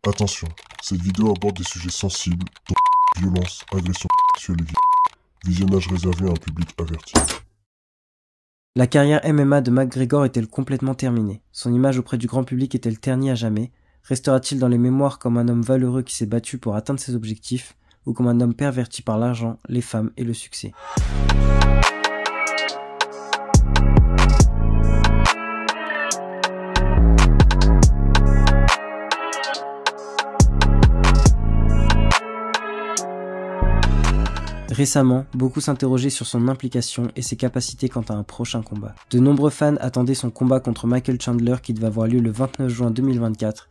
Attention, cette vidéo aborde des sujets sensibles, dont violence, agression sexuelle et violence. Visionnage réservé à un public averti. La carrière MMA de McGregor est-elle complètement terminée? Son image auprès du grand public est-elle ternie à jamais? Restera-t-il dans les mémoires comme un homme valeureux qui s'est battu pour atteindre ses objectifs, ou comme un homme perverti par l'argent, les femmes et le succès? Récemment, beaucoup s'interrogeaient sur son implication et ses capacités quant à un prochain combat. De nombreux fans attendaient son combat contre Michael Chandler qui devait avoir lieu le 29 juin 2024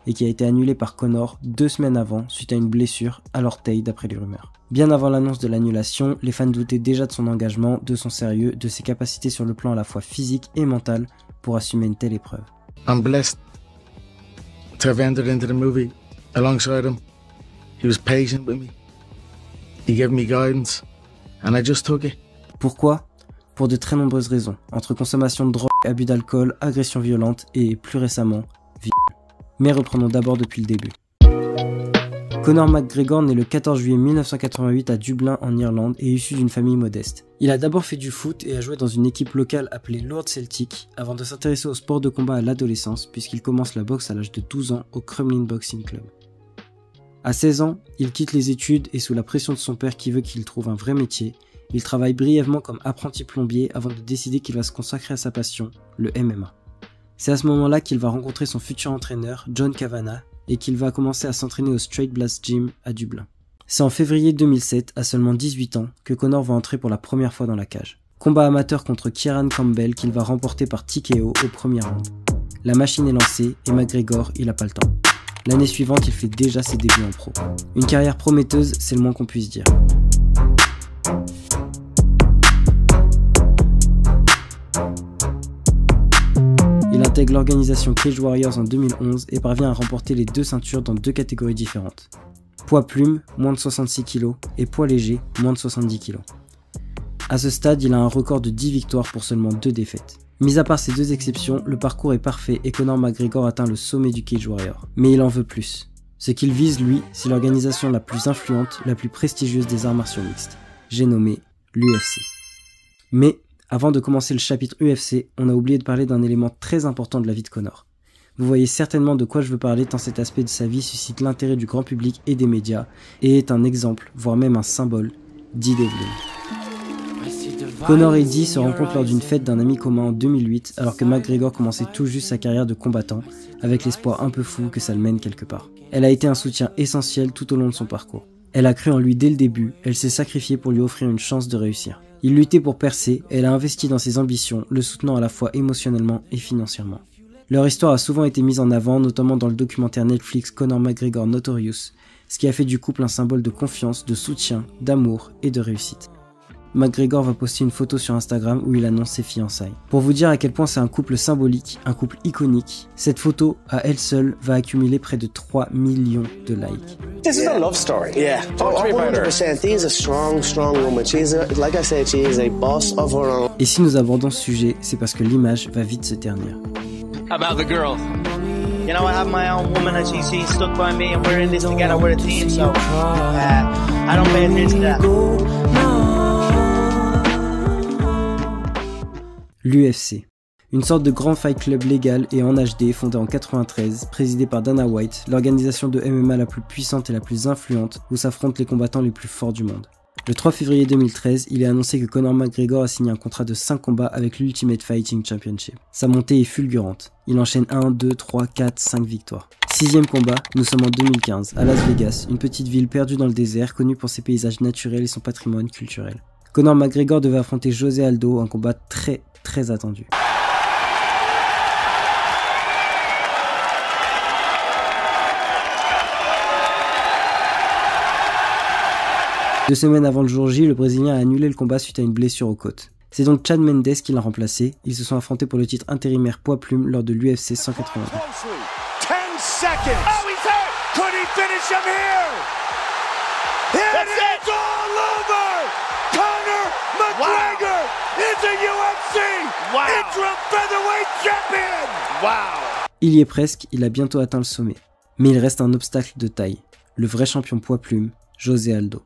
et qui a été annulé par Conor 2 semaines avant suite à une blessure à l'orteil d'après les rumeurs. Bien avant l'annonce de l'annulation, les fans doutaient déjà de son engagement, de son sérieux, de ses capacités sur le plan à la fois physique et mental pour assumer une telle épreuve. I'm blessed to have entered into the movie alongside him. He was patient with me. He gave me guidance and I just took it. Pourquoi? Pour de très nombreuses raisons, entre consommation de drogue, abus d'alcool, agression violente et, plus récemment, viol. Mais reprenons d'abord depuis le début. Conor McGregor naît le 14 juillet 1988 à Dublin en Irlande et issu d'une famille modeste. Il a d'abord fait du foot et a joué dans une équipe locale appelée Lourdes Celtic avant de s'intéresser au sport de combat à l'adolescence puisqu'il commence la boxe à l'âge de 12 ans au Crumlin Boxing Club. À 16 ans, il quitte les études et sous la pression de son père qui veut qu'il trouve un vrai métier, il travaille brièvement comme apprenti plombier avant de décider qu'il va se consacrer à sa passion, le MMA. C'est à ce moment-là qu'il va rencontrer son futur entraîneur, John Kavanagh, et qu'il va commencer à s'entraîner au Straight Blast Gym à Dublin. C'est en février 2007, à seulement 18 ans, que Conor va entrer pour la première fois dans la cage. Combat amateur contre Kieran Campbell qu'il va remporter par TKO au premier round. La machine est lancée et McGregor, il a pas le temps. L'année suivante, il fait déjà ses débuts en pro. Une carrière prometteuse, c'est le moins qu'on puisse dire. Il intègre l'organisation Cage Warriors en 2011 et parvient à remporter les 2 ceintures dans 2 catégories différentes. Poids plume, moins de 66 kg, et poids léger, moins de 70 kg. À ce stade, il a un record de 10 victoires pour seulement 2 défaites. Mis à part ces 2 exceptions, le parcours est parfait et Conor McGregor atteint le sommet du Cage Warrior. Mais il en veut plus. Ce qu'il vise, lui, c'est l'organisation la plus influente, la plus prestigieuse des arts martiaux mixtes. J'ai nommé l'UFC. Mais, avant de commencer le chapitre UFC, on a oublié de parler d'un élément très important de la vie de Conor. Vous voyez certainement de quoi je veux parler tant cet aspect de sa vie suscite l'intérêt du grand public et des médias, et est un exemple, voire même un symbole, d'Eddie Devlin. Conor et Eddie se rencontrent lors d'une fête d'un ami commun en 2008, alors que McGregor commençait tout juste sa carrière de combattant, avec l'espoir un peu fou que ça le mène quelque part. Elle a été un soutien essentiel tout au long de son parcours. Elle a cru en lui dès le début, elle s'est sacrifiée pour lui offrir une chance de réussir. Il luttait pour percer, et elle a investi dans ses ambitions, le soutenant à la fois émotionnellement et financièrement. Leur histoire a souvent été mise en avant, notamment dans le documentaire Netflix Conor McGregor Notorious, ce qui a fait du couple un symbole de confiance, de soutien, d'amour et de réussite. McGregor va poster une photo sur Instagram où il annonce ses fiançailles. Pour vous dire à quel point c'est un couple symbolique, un couple iconique, cette photo, à elle seule, va accumuler près de 3 millions de likes. This is a love story. Yeah. 100%. She's a strong woman. Like I said, she is a boss of her own. Et si nous abordons ce sujet, c'est parce que l'image va vite se ternir. How about the girl? You know, I have my own woman and she's stuck by me and we're in this together, we're a team, so I don't pay attention to that. L'UFC. Une sorte de grand fight club légal et en HD fondé en 93, présidé par Dana White, l'organisation de MMA la plus puissante et la plus influente où s'affrontent les combattants les plus forts du monde. Le 3 février 2013, il est annoncé que Conor McGregor a signé un contrat de 5 combats avec l'Ultimate Fighting Championship. Sa montée est fulgurante. Il enchaîne 1, 2, 3, 4, 5 victoires. 6e combat, nous sommes en 2015, à Las Vegas, une petite ville perdue dans le désert, connue pour ses paysages naturels et son patrimoine culturel. Conor McGregor devait affronter José Aldo, un combat très attendu. Deux semaines avant le jour J, le Brésilien a annulé le combat suite à une blessure aux côtes. C'est donc Chad Mendes qui l'a remplacé. Ils se sont affrontés pour le titre intérimaire poids plume lors de l'UFC 180. McGregor is a UFC interim featherweight champion. Wow. Il y est presque, il a bientôt atteint le sommet. Mais il reste un obstacle de taille. Le vrai champion poids plume, José Aldo.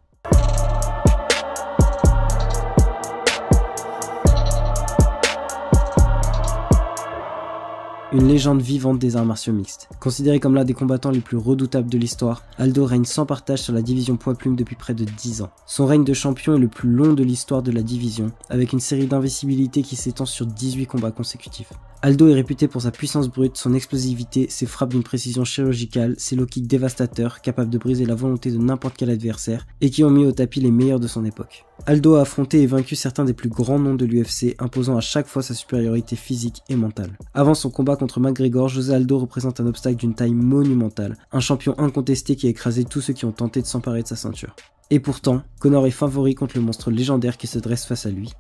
Une légende vivante des arts martiaux mixtes. Considéré comme l'un des combattants les plus redoutables de l'histoire, Aldo règne sans partage sur la division poids plume depuis près de 10 ans. Son règne de champion est le plus long de l'histoire de la division, avec une série d'invincibilité qui s'étend sur 18 combats consécutifs. Aldo est réputé pour sa puissance brute, son explosivité, ses frappes d'une précision chirurgicale, ses low kicks dévastateurs, capables de briser la volonté de n'importe quel adversaire, et qui ont mis au tapis les meilleurs de son époque. Aldo a affronté et vaincu certains des plus grands noms de l'UFC, imposant à chaque fois sa supériorité physique et mentale. Avant son combat contre McGregor, José Aldo représente un obstacle d'une taille monumentale, un champion incontesté qui a écrasé tous ceux qui ont tenté de s'emparer de sa ceinture. Et pourtant, Conor est favori contre le monstre légendaire qui se dresse face à lui.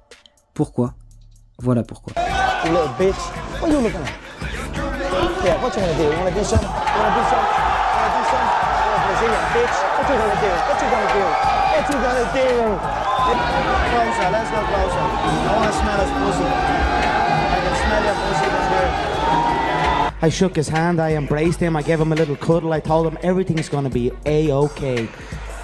Pourquoi ? Voilà pourquoi. You little bitch. What are you looking at? Yeah, what you gonna do? You wanna do something? You wanna do something? You wanna do something? You wanna Brazilian bitch? What you gonna do? What you gonna do? What you gonna do? Closer, let's go closer. I wanna smell his pussy. I can smell your pussy from here. I shook his hand, I embraced him, I gave him a little cuddle, I told him everything's gonna be A-okay.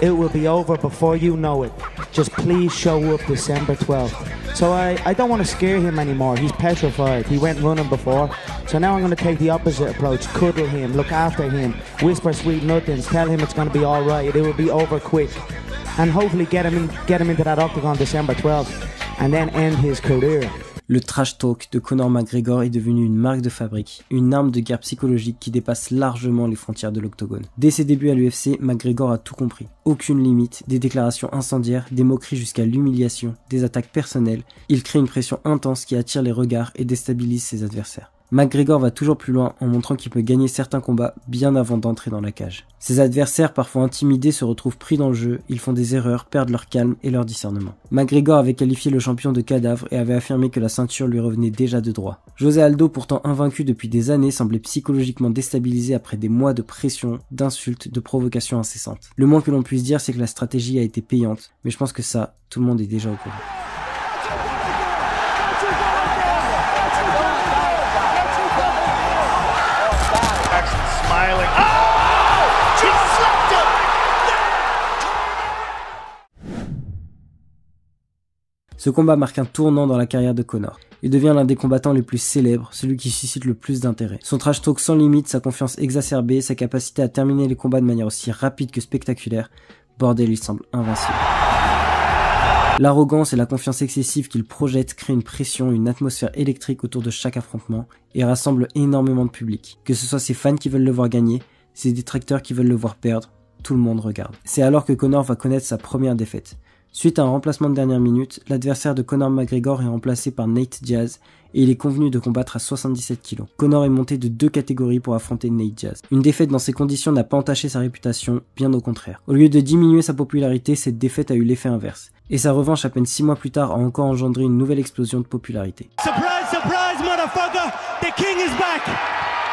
It will be over before you know it. Just please show up December 12th. So I don't want to scare him anymore. He's petrified. He went running before. So now I'm going to take the opposite approach. Cuddle him, look after him, whisper sweet nothings, tell him it's going to be all right. It will be over quick. And hopefully get him into that octagon December 12th and then end his career. Le trash talk de Conor McGregor est devenu une marque de fabrique, une arme de guerre psychologique qui dépasse largement les frontières de l'octogone. Dès ses débuts à l'UFC, McGregor a tout compris. Aucune limite, des déclarations incendiaires, des moqueries jusqu'à l'humiliation, des attaques personnelles. Il crée une pression intense qui attire les regards et déstabilise ses adversaires. McGregor va toujours plus loin en montrant qu'il peut gagner certains combats bien avant d'entrer dans la cage. Ses adversaires, parfois intimidés, se retrouvent pris dans le jeu, ils font des erreurs, perdent leur calme et leur discernement. McGregor avait qualifié le champion de cadavre et avait affirmé que la ceinture lui revenait déjà de droit. José Aldo, pourtant invaincu depuis des années, semblait psychologiquement déstabilisé après des mois de pression, d'insultes, de provocations incessantes. Le moins que l'on puisse dire, c'est que la stratégie a été payante, mais je pense que ça, tout le monde est déjà au courant. Ce combat marque un tournant dans la carrière de Conor. Il devient l'un des combattants les plus célèbres, celui qui suscite le plus d'intérêt. Son trash talk sans limite, sa confiance exacerbée, sa capacité à terminer les combats de manière aussi rapide que spectaculaire, bordel, il semble invincible. L'arrogance et la confiance excessive qu'il projette créent une pression, une atmosphère électrique autour de chaque affrontement et rassemble énormément de public. Que ce soit ses fans qui veulent le voir gagner, ses détracteurs qui veulent le voir perdre, tout le monde regarde. C'est alors que Conor va connaître sa première défaite. Suite à un remplacement de dernière minute, l'adversaire de Conor McGregor est remplacé par Nate Diaz et il est convenu de combattre à 77 kg. Conor est monté de 2 catégories pour affronter Nate Diaz. Une défaite dans ces conditions n'a pas entaché sa réputation, bien au contraire. Au lieu de diminuer sa popularité, cette défaite a eu l'effet inverse. Et sa revanche à peine 6 mois plus tard a encore engendré une nouvelle explosion de popularité. Surprise, surprise, motherfucker! The king is back!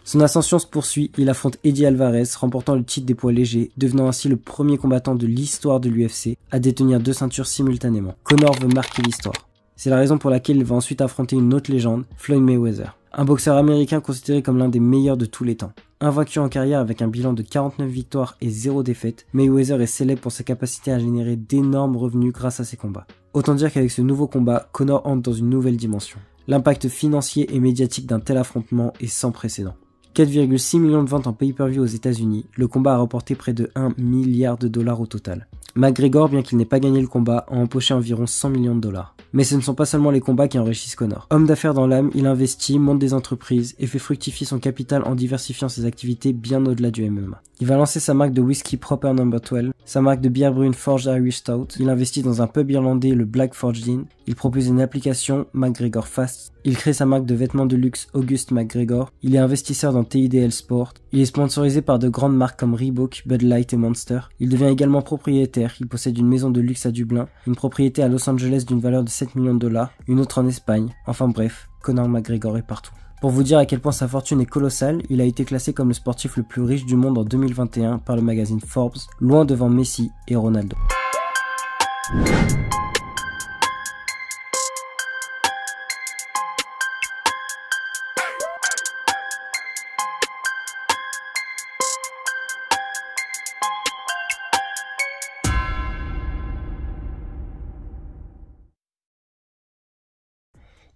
Son ascension se poursuit, il affronte Eddie Alvarez, remportant le titre des poids légers, devenant ainsi le premier combattant de l'histoire de l'UFC à détenir 2 ceintures simultanément. Conor veut marquer l'histoire. C'est la raison pour laquelle il va ensuite affronter une autre légende, Floyd Mayweather. Un boxeur américain considéré comme l'un des meilleurs de tous les temps. Invaincu en carrière avec un bilan de 49 victoires et 0 défaites, Mayweather est célèbre pour sa capacité à générer d'énormes revenus grâce à ses combats. Autant dire qu'avec ce nouveau combat, Conor entre dans une nouvelle dimension. L'impact financier et médiatique d'un tel affrontement est sans précédent. 4,6 millions de ventes en pay-per-view aux États-Unis, le combat a rapporté près de 1 milliard de dollars au total. McGregor, bien qu'il n'ait pas gagné le combat, a empoché environ 100 millions de dollars. Mais ce ne sont pas seulement les combats qui enrichissent Conor. Homme d'affaires dans l'âme, il investit, monte des entreprises et fait fructifier son capital en diversifiant ses activités bien au-delà du MMA. Il va lancer sa marque de whisky Proper No. 12, sa marque de bière brune Forged Irish Stout, il investit dans un pub irlandais, le Black Forged Inn, il propose une application, McGregor Fast, il crée sa marque de vêtements de luxe August McGregor, il est investisseur dans TIDL Sport, il est sponsorisé par de grandes marques comme Reebok, Bud Light et Monster, il devient également propriétaire, il possède une maison de luxe à Dublin, une propriété à Los Angeles d'une valeur de 7 millions de dollars, une autre en Espagne, enfin bref, Conor McGregor est partout. Pour vous dire à quel point sa fortune est colossale, il a été classé comme le sportif le plus riche du monde en 2021 par le magazine Forbes, loin devant Messi et Ronaldo.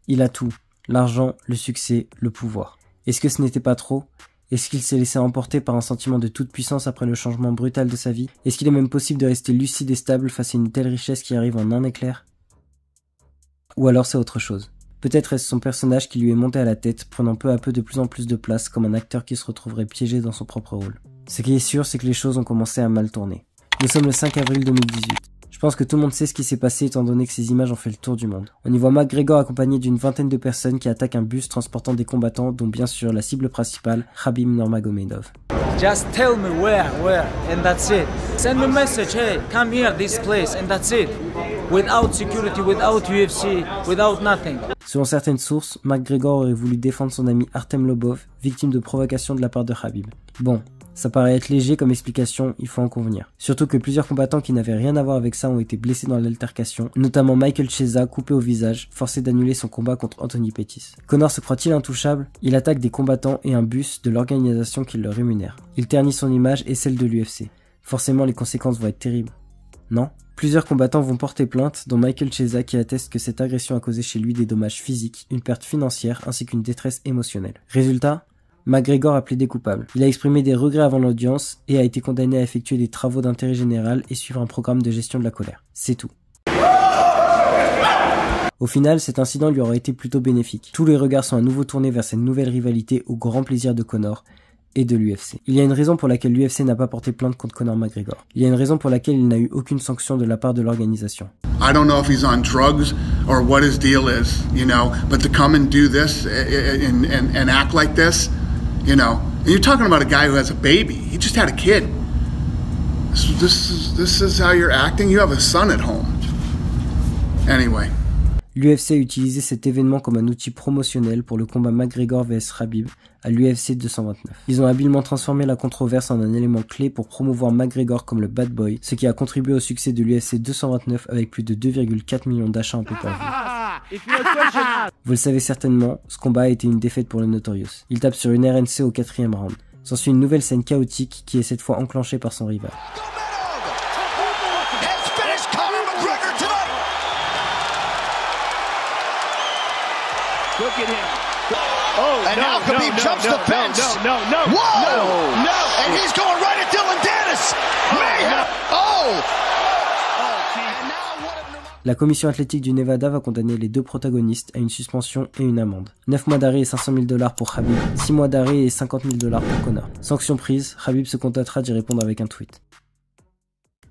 Il a tout. L'argent, le succès, le pouvoir. Est-ce que ce n'était pas trop? Est-ce qu'il s'est laissé emporter par un sentiment de toute puissance après le changement brutal de sa vie? Est-ce qu'il est même possible de rester lucide et stable face à une telle richesse qui arrive en un éclair? Ou alors c'est autre chose. Peut-être est-ce son personnage qui lui est monté à la tête, prenant peu à peu de plus en plus de place comme un acteur qui se retrouverait piégé dans son propre rôle. Ce qui est sûr, c'est que les choses ont commencé à mal tourner. Nous sommes le 5 avril 2018. Je pense que tout le monde sait ce qui s'est passé étant donné que ces images ont fait le tour du monde. On y voit McGregor accompagné d'une vingtaine de personnes qui attaquent un bus transportant des combattants dont bien sûr la cible principale, Khabib Nurmagomedov. Just tell me where, and that's it. Send me a message, hey, come here, this place, and that's it. Without security, without UFC, without nothing. Selon certaines sources, McGregor aurait voulu défendre son ami Artem Lobov, victime de provocation de la part de Khabib. Bon, ça paraît être léger comme explication, il faut en convenir. Surtout que plusieurs combattants qui n'avaient rien à voir avec ça ont été blessés dans l'altercation, notamment Michael Chiesa, coupé au visage, forcé d'annuler son combat contre Anthony Pettis. Conor se croit-il intouchable? Il attaque des combattants et un bus de l'organisation qui le rémunère. Il ternit son image et celle de l'UFC. Forcément, les conséquences vont être terribles. Non? Plusieurs combattants vont porter plainte, dont Michael Chiesa qui atteste que cette agression a causé chez lui des dommages physiques, une perte financière ainsi qu'une détresse émotionnelle. Résultat? McGregor a plaidé coupable. Il a exprimé des regrets avant l'audience et a été condamné à effectuer des travaux d'intérêt général et suivre un programme de gestion de la colère. C'est tout. Au final, cet incident lui aura été plutôt bénéfique. Tous les regards sont à nouveau tournés vers cette nouvelle rivalité au grand plaisir de Conor et de l'UFC. Il y a une raison pour laquelle l'UFC n'a pas porté plainte contre Conor McGregor. Il y a une raison pour laquelle il n'a eu aucune sanction de la part de l'organisation. I don't know if he's on drugs or what his deal is, you know, but to come and do this and act like this, you know, and you're talking about a guy who has a baby. He just had a kid. This is how you're acting? You have a son at home. Anyway. L'UFC a utilisé cet événement comme un outil promotionnel pour le combat McGregor vs Khabib à l'UFC 229. Ils ont habilement transformé la controverse en un élément clé pour promouvoir McGregor comme le bad boy, ce qui a contribué au succès de l'UFC 229 avec plus de 2,4 millions d'achats en pay-per-view. Vous le savez certainement, ce combat a été une défaite pour le Notorious. Il tape sur une RNC au 4e round. S'ensuit une nouvelle scène chaotique qui est cette fois enclenchée par son rival. Look at him. Oh, and now Khabib jumps the fence. Whoa! And he's going right at Dylan Dennis. Mayhem. Oh! La commission athlétique du Nevada va condamner les deux protagonistes à une suspension et une amende. 9 mois d'arrêt et 500 000 $ pour Khabib, 6 mois d'arrêt et 50 000 $ pour Conor. Sanction prise, Khabib se contentera d'y répondre avec un tweet.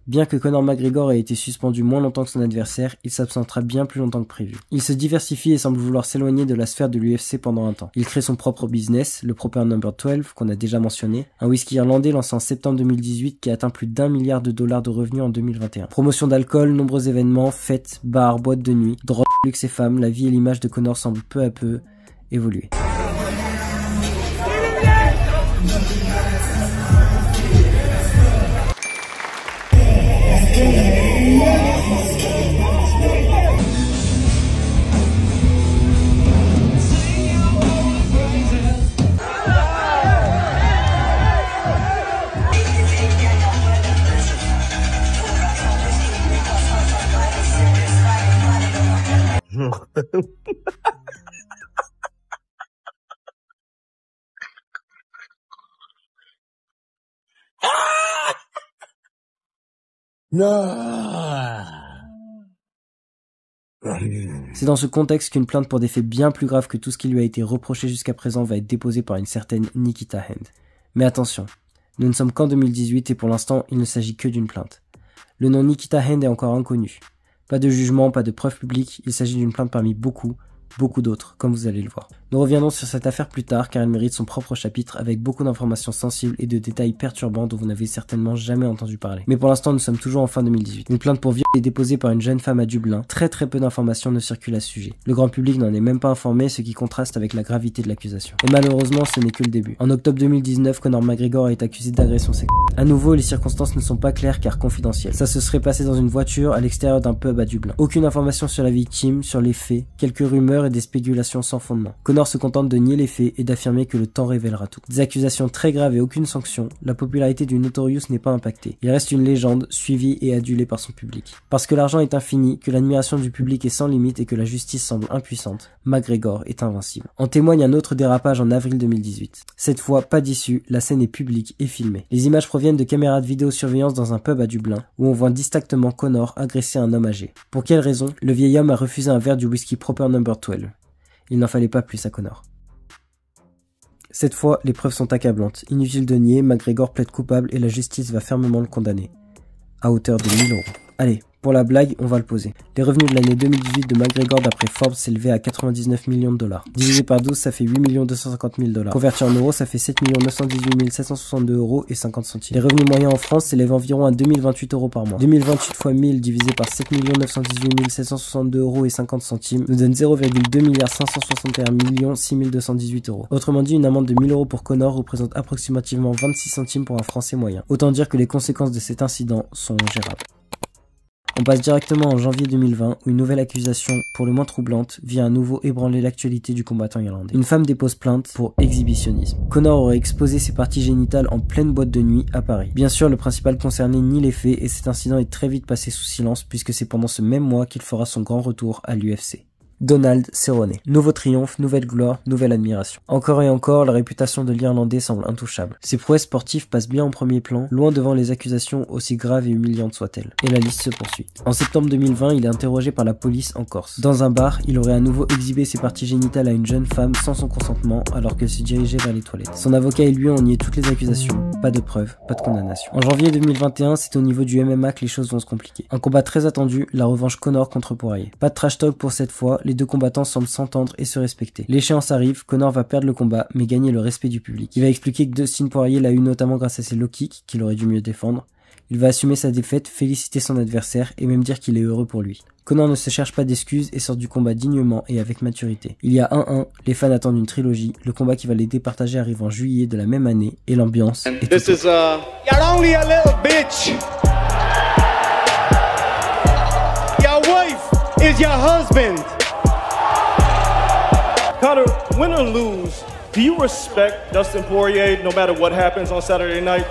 Bien que Conor McGregor ait été suspendu moins longtemps que son adversaire, il s'absentera bien plus longtemps que prévu. Il se diversifie et semble vouloir s'éloigner de la sphère de l'UFC pendant un temps. Il crée son propre business, le Proper Number 12, qu'on a déjà mentionné, un whisky irlandais lancé en septembre 2018 qui a atteint plus d'1 milliard de dollars de revenus en 2021. Promotion d'alcool, nombreux événements, fêtes, bars, boîtes de nuit, drogue, luxe et femmes, la vie et l'image de Conor semblent peu à peu évoluer. C'est dans ce contexte qu'une plainte pour des faits bien plus graves que tout ce qui lui a été reproché jusqu'à présent va être déposée par une certaine Nikita Hand. Mais attention, nous ne sommes qu'en 2018 et pour l'instant il ne s'agit que d'une plainte. Le nom Nikita Hand est encore inconnu. Pas de jugement, pas de preuve publique, il s'agit d'une plainte parmi beaucoup d'autres, comme vous allez le voir. Nous reviendrons sur cette affaire plus tard car elle mérite son propre chapitre avec beaucoup d'informations sensibles et de détails perturbants dont vous n'avez certainement jamais entendu parler. Mais pour l'instant nous sommes toujours en fin 2018. Une plainte pour viol est déposée par une jeune femme à Dublin. Très peu d'informations ne circulent à ce sujet. Le grand public n'en est même pas informé, ce qui contraste avec la gravité de l'accusation. Et malheureusement ce n'est que le début. En octobre 2019, Conor McGregor est accusé d'agression sexuelle. À nouveau les circonstances ne sont pas claires car confidentielles. Ça se serait passé dans une voiture à l'extérieur d'un pub à Dublin. Aucune information sur la victime, sur les faits, quelques rumeurs rumeurs et des spéculations sans fondement. Conor se contente de nier les faits et d'affirmer que le temps révélera tout. Des accusations très graves et aucune sanction, la popularité du Notorious n'est pas impactée. Il reste une légende, suivie et adulée par son public. Parce que l'argent est infini, que l'admiration du public est sans limite et que la justice semble impuissante, McGregor est invincible. En témoigne un autre dérapage en avril 2018. Cette fois, pas d'issue, la scène est publique et filmée. Les images proviennent de caméras de vidéosurveillance dans un pub à Dublin, où on voit distinctement Conor agresser un homme âgé. Pour quelle raison? Le vieil homme a refusé un verre du whisky Proper No. 12. Il n'en fallait pas plus à Conor. Cette fois, les preuves sont accablantes. Inutile de nier, McGregor plaide coupable et la justice va fermement le condamner. À hauteur de 1000 €. Allez, pour la blague, on va le poser. Les revenus de l'année 2018 de McGregor d'après Forbes s'élevaient à 99 millions de $. Divisé par 12, ça fait 8 250 000 $. Converti en euros, ça fait 7 918 762 € et 50 centimes. Les revenus moyens en France s'élèvent environ à 2028 € par mois. 2028 fois 1000 divisé par 7 918 762 € et 50 centimes nous donne 0,2 561 6218 €. Autrement dit, une amende de 1000 € pour Conor représente approximativement 26 centimes pour un Français moyen. Autant dire que les conséquences de cet incident sont gérables. On passe directement en janvier 2020 où une nouvelle accusation, pour le moins troublante, vient à nouveau ébranler l'actualité du combattant irlandais. Une femme dépose plainte pour exhibitionnisme. Conor aurait exposé ses parties génitales en pleine boîte de nuit à Paris. Bien sûr, le principal concerné nie les faits et cet incident est très vite passé sous silence puisque c'est pendant ce même mois qu'il fera son grand retour à l'UFC. Donald Cerrone. Nouveau triomphe, nouvelle gloire, nouvelle admiration. Encore et encore, la réputation de l'Irlandais semble intouchable. Ses prouesses sportives passent bien en premier plan, loin devant les accusations aussi graves et humiliantes soient-elles. Et la liste se poursuit. En septembre 2020, il est interrogé par la police en Corse. Dans un bar, il aurait à nouveau exhibé ses parties génitales à une jeune femme sans son consentement alors qu'elle se dirigeait vers les toilettes. Son avocat et lui ont nié toutes les accusations, pas de preuves, pas de condamnation. En janvier 2021, c'est au niveau du MMA que les choses vont se compliquer. Un combat très attendu, la revanche Conor contre Poirier. Pas de trash talk pour cette fois, les deux combattants semblent s'entendre et se respecter. L'échéance arrive, Conor va perdre le combat, mais gagner le respect du public. Il va expliquer que Dustin Poirier l'a eu notamment grâce à ses low kicks, qu'il aurait dû mieux défendre. Il va assumer sa défaite, féliciter son adversaire et même dire qu'il est heureux pour lui. Conor ne se cherche pas d'excuses et sort du combat dignement et avec maturité. Il y a 1-1, les fans attendent une trilogie, le combat qui va les départager arrive en juillet de la même année et l'ambiance est tout autre. You're only a little bitch. Your wife is your husband. Conor, win or lose, do you respect Dustin Poirier no matter what happens on Saturday night?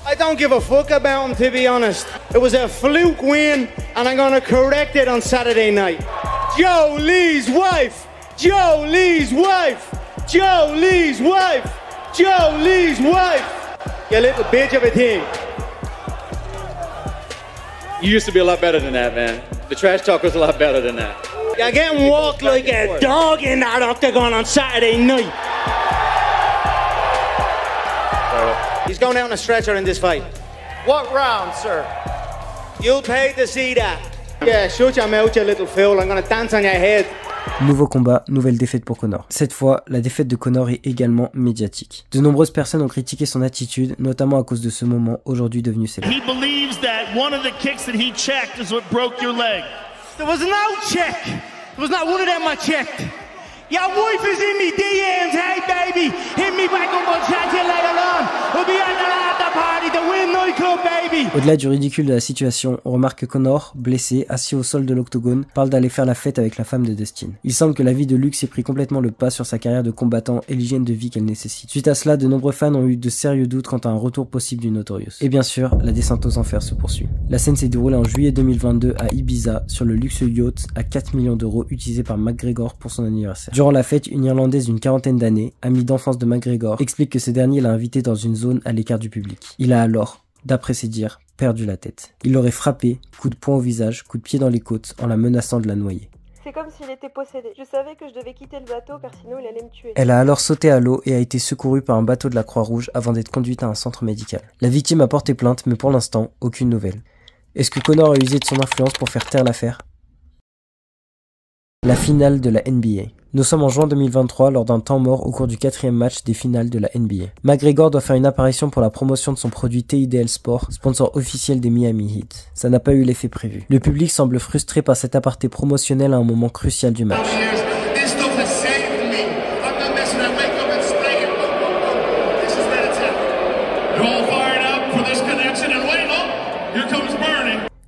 I don't give a fuck about him, to be honest. It was a fluke win, and I'm gonna correct it on Saturday night. Joe Lee's wife! Joe Lee's wife! Joe Lee's wife! Joe Lee's wife! You little bitch of a thing. You used to be a lot better than that, man. The trash talk was a lot better than that. You're getting walked like a dog in that octagon on Saturday night. He's going down a stretcher in this fight. What round, sir? You'll pay to see that. Yeah, shut your mouth, you little fool. I'm gonna dance on your head. Nouveau combat, nouvelle défaite pour Conor. Cette fois, la défaite de Conor est également médiatique. De nombreuses personnes ont critiqué son attitude, notamment à cause de ce moment aujourd'hui devenu célèbre. He believes that one of the kicks that he checked is what broke your leg. There was no check. There was not one of them I checked. Your wife is in me DMs, hey baby. Hit me back up, we'll chat to you later on. We'll be at the after party, the Win Night Club, baby. Au-delà du ridicule de la situation, on remarque que Conor, blessé, assis au sol de l'octogone, parle d'aller faire la fête avec la femme de Dustin. Il semble que la vie de luxe ait pris complètement le pas sur sa carrière de combattant et l'hygiène de vie qu'elle nécessite. Suite à cela, de nombreux fans ont eu de sérieux doutes quant à un retour possible du Notorious. Et bien sûr, la descente aux enfers se poursuit. La scène s'est déroulée en juillet 2022 à Ibiza, sur le luxueux yacht à 4 millions d'euros utilisé par McGregor pour son anniversaire. Durant la fête, une Irlandaise d'une quarantaine d'années, amie d'enfance de McGregor, explique que ce dernier l'a invité dans une zone à l'écart du public. Il a alors, d'après ses dires, perdu la tête. Il l'aurait frappé, coup de poing au visage, coup de pied dans les côtes, en la menaçant de la noyer. C'est comme s'il était possédé. Je savais que je devais quitter le bateau car sinon il allait me tuer. Elle a alors sauté à l'eau et a été secourue par un bateau de la Croix-Rouge avant d'être conduite à un centre médical. La victime a porté plainte, mais pour l'instant, aucune nouvelle. Est-ce que Conor a usé de son influence pour faire taire l'affaire ? La finale de la NBA. Nous sommes en juin 2023 lors d'un temps mort au cours du 4e match des finales de la NBA. McGregor doit faire une apparition pour la promotion de son produit TIDL Sport, sponsor officiel des Miami Heat. Ça n'a pas eu l'effet prévu. Le public semble frustré par cet aparté promotionnel à un moment crucial du match.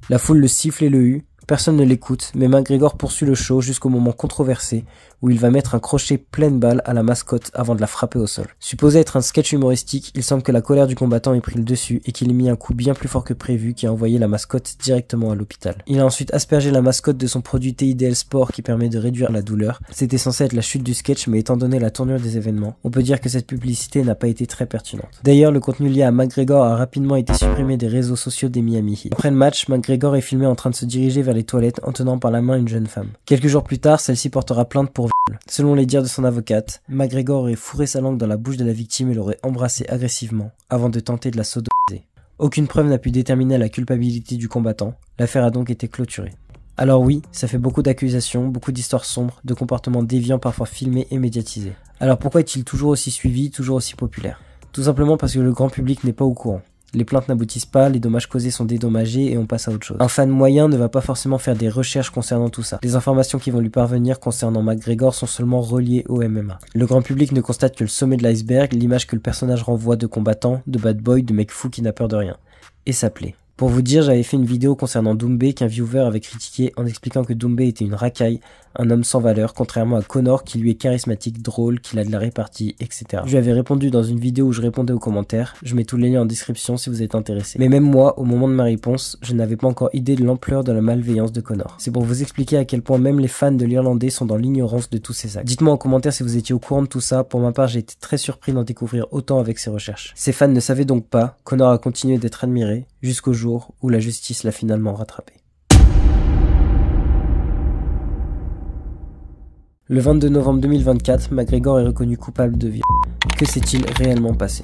La foule le siffle et le hue. personne ne l'écoute, mais McGregor poursuit le show jusqu'au moment controversé où il va mettre un crochet pleine balle à la mascotte avant de la frapper au sol. Supposé être un sketch humoristique, il semble que la colère du combattant ait pris le dessus et qu'il ait mis un coup bien plus fort que prévu qui a envoyé la mascotte directement à l'hôpital. Il a ensuite aspergé la mascotte de son produit TIDL Sport qui permet de réduire la douleur. C'était censé être la chute du sketch, mais étant donné la tournure des événements, on peut dire que cette publicité n'a pas été très pertinente. D'ailleurs, le contenu lié à McGregor a rapidement été supprimé des réseaux sociaux des Miami Heat. Après le match, McGregor est filmé en train de se diriger vers les toilettes en tenant par la main une jeune femme. Quelques jours plus tard, celle-ci portera plainte pour viol. Selon les dires de son avocate, McGregor aurait fourré sa langue dans la bouche de la victime et l'aurait embrassée agressivement avant de tenter de la sodomiser. Aucune preuve n'a pu déterminer la culpabilité du combattant, l'affaire a donc été clôturée. Alors oui, ça fait beaucoup d'accusations, beaucoup d'histoires sombres, de comportements déviants parfois filmés et médiatisés. Alors pourquoi est-il toujours aussi suivi, toujours aussi populaire? Tout simplement parce que le grand public n'est pas au courant. Les plaintes n'aboutissent pas, les dommages causés sont dédommagés et on passe à autre chose. Un fan moyen ne va pas forcément faire des recherches concernant tout ça. Les informations qui vont lui parvenir concernant McGregor sont seulement reliées au MMA. Le grand public ne constate que le sommet de l'iceberg, l'image que le personnage renvoie de combattant, de bad boy, de mec fou qui n'a peur de rien. Et ça plaît. Pour vous dire, j'avais fait une vidéo concernant Doumbé qu'un viewer avait critiqué en expliquant que Doumbé était une racaille, un homme sans valeur, contrairement à Conor qui lui est charismatique, drôle, qu'il a de la répartie, etc. Je lui avais répondu dans une vidéo où je répondais aux commentaires, je mets tous les liens en description si vous êtes intéressé. Mais même moi, au moment de ma réponse, je n'avais pas encore idée de l'ampleur de la malveillance de Conor. C'est pour vous expliquer à quel point même les fans de l'Irlandais sont dans l'ignorance de tous ces actes. Dites-moi en commentaire si vous étiez au courant de tout ça, pour ma part j'ai été très surpris d'en découvrir autant avec ces recherches. Ces fans ne savaient donc pas, Conor a continué d'être admiré, jusqu'au jour où la justice l'a finalement rattrapé. Le 22 novembre 2024, McGregor est reconnu coupable de viol. Que s'est-il réellement passé?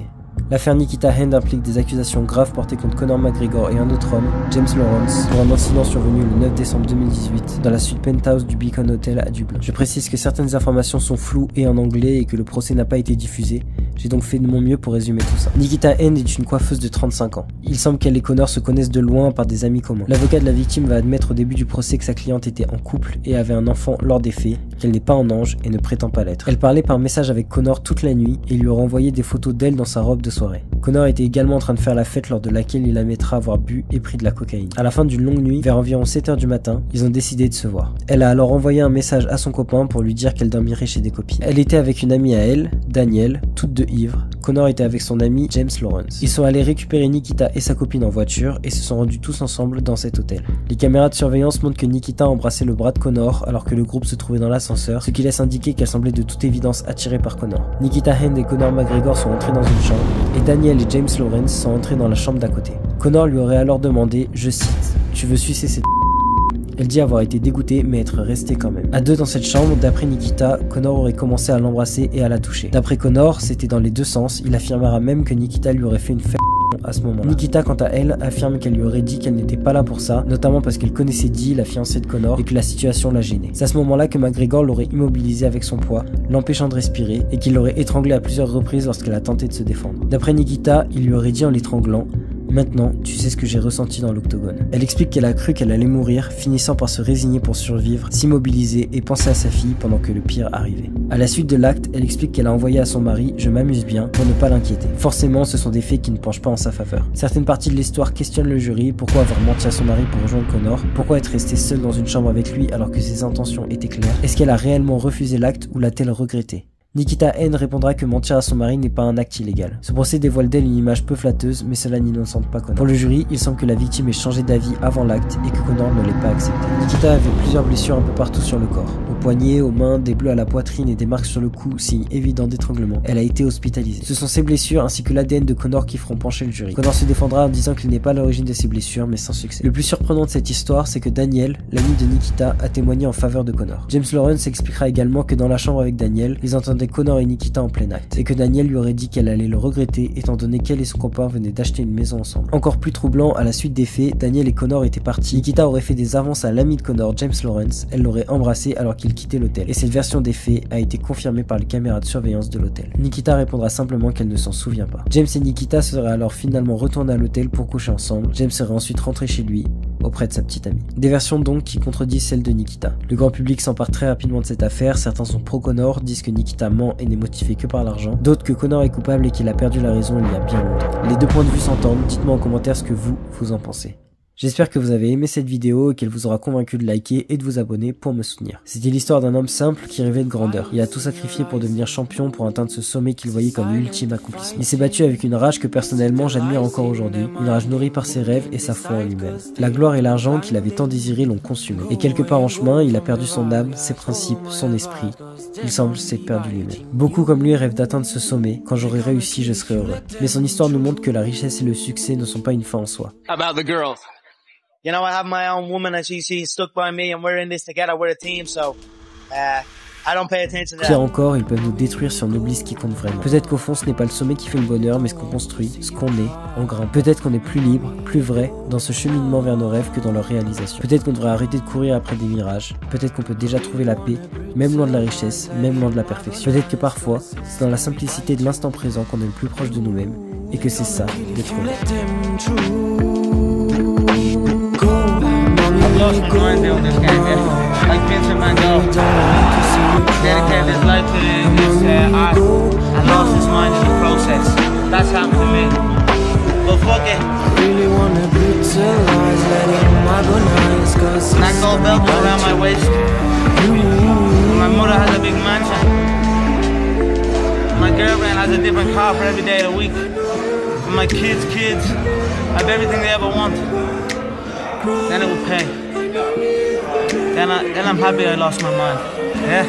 L'affaire Nikita Hand implique des accusations graves portées contre Conor McGregor et un autre homme, James Lawrence, pour un incident survenu le 9 décembre 2018 dans la suite penthouse du Beacon Hotel à Dublin. Je précise que certaines informations sont floues et en anglais et que le procès n'a pas été diffusé. J'ai donc fait de mon mieux pour résumer tout ça. Nikita Hand est une coiffeuse de 35 ans. Il semble qu'elle et Conor se connaissent de loin par des amis communs. L'avocat de la victime va admettre au début du procès que sa cliente était en couple et avait un enfant lors des faits, qu'elle n'est pas en ange et ne prétend pas l'être. Elle parlait par message avec Conor toute la nuit et lui aurait envoyé des photos d'elle dans sa robe de soirée. Conor était également en train de faire la fête lors de laquelle il admettra avoir bu et pris de la cocaïne. À la fin d'une longue nuit, vers environ 7h du matin, ils ont décidé de se voir. Elle a alors envoyé un message à son copain pour lui dire qu'elle dormirait chez des copines. Elle était avec une amie à elle, Danielle, toutes deux ivres. Conor était avec son ami James Lawrence. Ils sont allés récupérer Nikita et sa copine en voiture et se sont rendus tous ensemble dans cet hôtel. Les caméras de surveillance montrent que Nikita embrassait le bras de Conor alors que le groupe se trouvait dans l'ascenseur, ce qui laisse indiquer qu'elle semblait de toute évidence attirée par Conor. Nikita Hand et Conor McGregor sont entrés dans une chambre et Danielle et James Lawrence sont entrés dans la chambre d'à côté. Conor lui aurait alors demandé, je cite, « Tu veux sucer cette…» Elle dit avoir été dégoûtée mais être restée quand même. À deux dans cette chambre, d'après Nikita, Conor aurait commencé à l'embrasser et à la toucher. D'après Conor, c'était dans les deux sens, il affirmera même que Nikita lui aurait fait une fête à ce moment-là. Nikita, quant à elle, affirme qu'elle lui aurait dit qu'elle n'était pas là pour ça, notamment parce qu'elle connaissait Dee, la fiancée de Conor, et que la situation la gênait. C'est à ce moment-là que McGregor l'aurait immobilisée avec son poids, l'empêchant de respirer, et qu'il l'aurait étranglée à plusieurs reprises lorsqu'elle a tenté de se défendre. D'après Nikita, il lui aurait dit en l'étranglant, maintenant, tu sais ce que j'ai ressenti dans l'octogone. Elle explique qu'elle a cru qu'elle allait mourir, finissant par se résigner pour survivre, s'immobiliser et penser à sa fille pendant que le pire arrivait. À la suite de l'acte, elle explique qu'elle a envoyé à son mari « Je m'amuse bien » pour ne pas l'inquiéter. Forcément, ce sont des faits qui ne penchent pas en sa faveur. Certaines parties de l'histoire questionnent le jury, pourquoi avoir menti à son mari pour rejoindre Conor, pourquoi être restée seule dans une chambre avec lui alors que ses intentions étaient claires, est-ce qu'elle a réellement refusé l'acte ou l'a-t-elle regretté? Nikita Hand répondra que mentir à son mari n'est pas un acte illégal. Ce procès dévoile d'elle une image peu flatteuse, mais cela n'innocente pas Conor. Pour le jury, il semble que la victime ait changé d'avis avant l'acte et que Conor ne l'ait pas accepté. Nikita avait plusieurs blessures un peu partout sur le corps. Au poignet, aux mains, des bleus à la poitrine et des marques sur le cou, signe évident d'étranglement. Elle a été hospitalisée. Ce sont ces blessures ainsi que l'ADN de Conor qui feront pencher le jury. Conor se défendra en disant qu'il n'est pas à l'origine de ces blessures, mais sans succès. Le plus surprenant de cette histoire, c'est que Daniel, l'ami de Nikita, a témoigné en faveur de Conor. James Lawrence expliquera également que dans la chambre avec Daniel, ils entendaient Conor et Nikita en plein acte, et que Daniel lui aurait dit qu'elle allait le regretter étant donné qu'elle et son copain venaient d'acheter une maison ensemble. Encore plus troublant, à la suite des faits, Daniel et Conor étaient partis. Nikita aurait fait des avances à l'ami de Conor, James Lawrence, elle l'aurait embrassé alors qu'il quittait l'hôtel, et cette version des faits a été confirmée par les caméras de surveillance de l'hôtel. Nikita répondra simplement qu'elle ne s'en souvient pas. James et Nikita seraient alors finalement retournés à l'hôtel pour coucher ensemble. James serait ensuite rentré chez lui, auprès de sa petite amie. Des versions donc qui contredisent celle de Nikita. Le grand public s'empare très rapidement de cette affaire, certains sont pro-Conor, disent que Nikita ment et n'est motivé que par l'argent, d'autres que Conor est coupable et qu'il a perdu la raison il y a bien longtemps. Les deux points de vue s'entendent, dites-moi en commentaire ce que vous en pensez. J'espère que vous avez aimé cette vidéo et qu'elle vous aura convaincu de liker et de vous abonner pour me soutenir. C'était l'histoire d'un homme simple qui rêvait de grandeur. Il a tout sacrifié pour devenir champion, pour atteindre ce sommet qu'il voyait comme l'ultime accomplissement. Il s'est battu avec une rage que personnellement j'admire encore aujourd'hui, une rage nourrie par ses rêves et sa foi en lui-même. La gloire et l'argent qu'il avait tant désiré l'ont consumé. Et quelque part en chemin, il a perdu son âme, ses principes, son esprit. Il semble s'être perdu lui-même. Beaucoup comme lui rêvent d'atteindre ce sommet. Quand j'aurai réussi, je serai heureux. Mais son histoire nous montre que la richesse et le succès ne sont pas une fin en soi. About the girls. You know, I have my own woman and she's stuck by me and we're in this together, we're a team, so I don't pay attention to that. Pire encore, ils peuvent nous détruire si on oublie ce qui compte vraiment. Peut-être qu'au fond ce n'est pas le sommet qui fait le bonheur, mais ce qu'on construit, ce qu'on est, en grain. Peut-être qu'on est plus libre, plus vrai dans ce cheminement vers nos rêves que dans leur réalisation. Peut-être qu'on devrait arrêter de courir après des mirages. Peut-être qu'on peut déjà trouver la paix, même loin de la richesse, même loin de la perfection. Peut-être que parfois, c'est dans la simplicité de l'instant présent qu'on est le plus proche de nous-mêmes, et que c'est ça, d'être heureux. I've lost my mind doing this game, man. Like Vincent Van Gogh. Dedicated his life to this art and lost his mind in the process. That's happened to me. But fuck it. That gold belt was around my waist. My mother has a big mansion. My girlfriend has a different car for every day of the week. And my kids have everything they ever want. Then it will pay. Then I'm happy I lost my mind. Yeah?